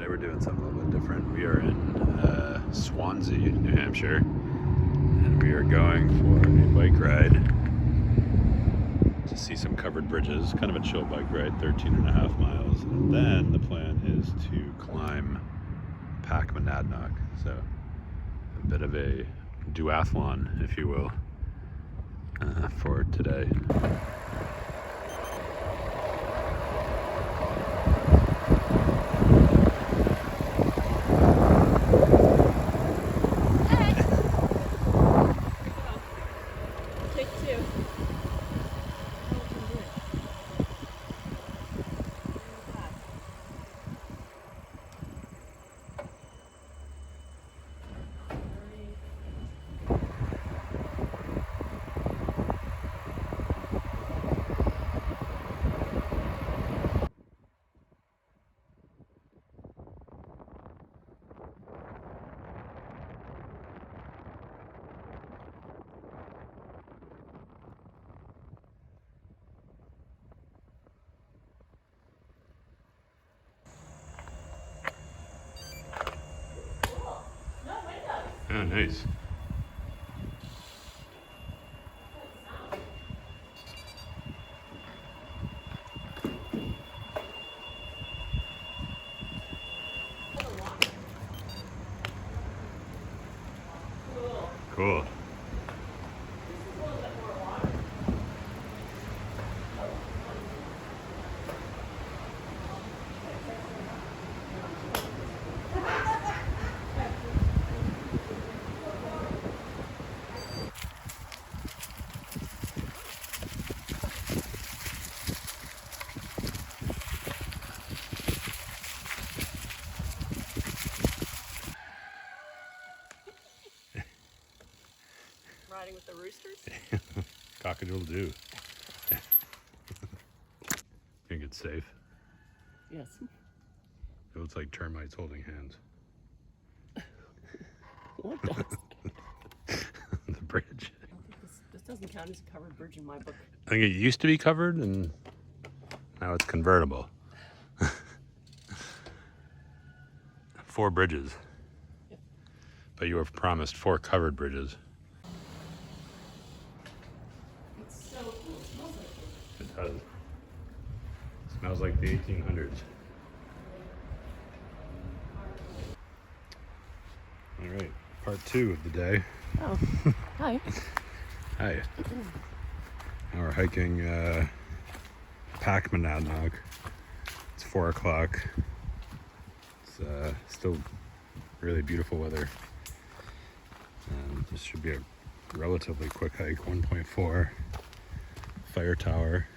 we're doing something a little bit different. We are in Swanzey, New Hampshire, and we are going for a bike ride to see some covered bridges. Kind of a chill bike ride, 13.5 miles. And then the plan is to climb Pack Monadnock. So a bit of a duathlon, if you will, for today. Oh, nice. Cool. Riding with the roosters? Cock-a-doodle-doo. Think it's safe? Yes. It looks like termites holding hands. What does? The bridge. I don't think this doesn't count as a covered bridge in my book. I think it used to be covered and now it's convertible. 4 bridges. Yep. But you were promised 4 covered bridges. It's so cool. It smells like it. It does. It smells like the 1800s. All right, part 2 of the day. Oh, hi. Hi. Now we're hiking Pack Monadnock. It's 4 o'clock. It's still really beautiful weather. This should be a relatively quick hike, 1.4 fire tower.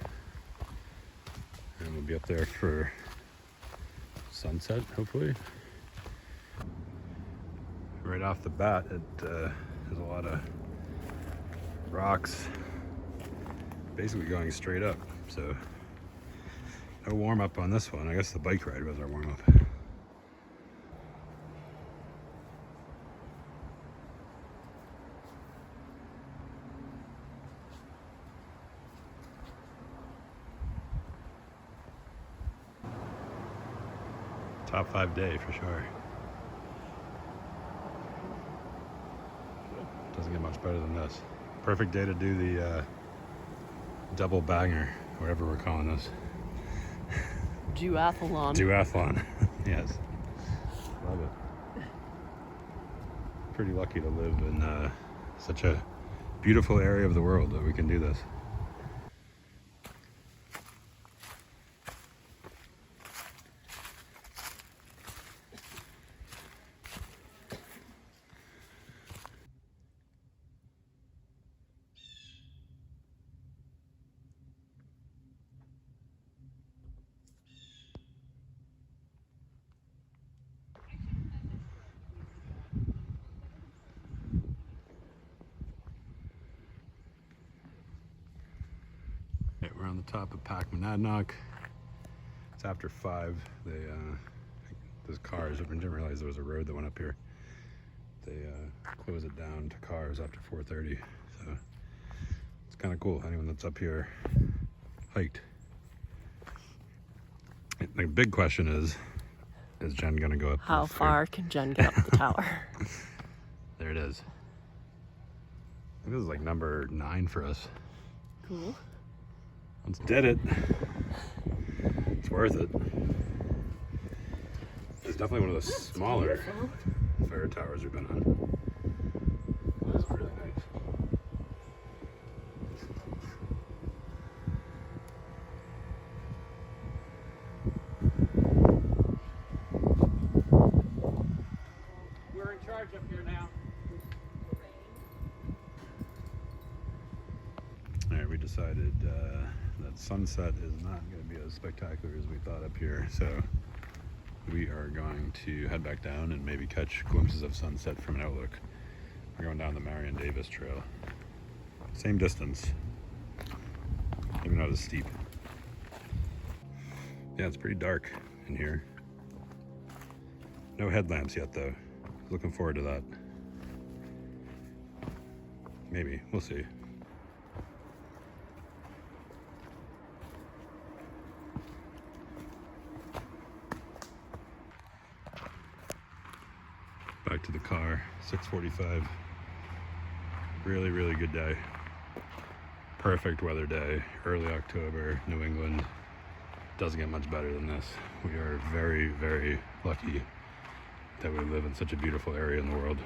And we'll be up there for sunset, hopefully. Right off the bat, it has a lot of rocks basically going straight up, so no warm up on this one. I guess the bike ride was our warm up. Top 5 day for sure. Doesn't get much better than this. Perfect day to do the double banger, whatever we're calling this. Duathlon. Duathlon. Yes. Love it. Pretty lucky to live in such a beautiful area of the world that we can do this. We're on the top of Pack Monadnock. It's after 5. There's cars. I didn't realize there was a road that went up here. They close it down to cars after 4:30. So it's kind of cool. Anyone that's up here hiked. The big question is, Is Jen gonna go up? How far can Jen get up the tower? There it is. I think this is like number 9 for us. Cool. Let's did it. It's worth it. It's definitely one of the smaller fire towers we've been on. That's really nice. We're in charge up here now. Alright, we decided that sunset is not going to be as spectacular as we thought up here, so we are going to head back down and maybe catch glimpses of sunset from an outlook. We're going down the Marion Davis Trail. Same distance, maybe not as steep. Yeah, it's pretty dark in here. No headlamps yet though. Looking forward to that. Maybe, we'll see. Back to the car, 6:45. Really, really good day. Perfect weather day, early October, New England. Doesn't get much better than this. We are very, very lucky that we live in such a beautiful area in the world,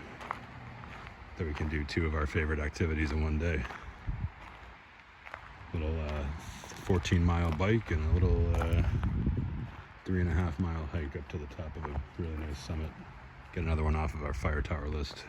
that we can do 2 of our favorite activities in one day. Little 14-mile bike and a little 3.5-mile hike up to the top of a really nice summit. Get another one off of our fire tower list.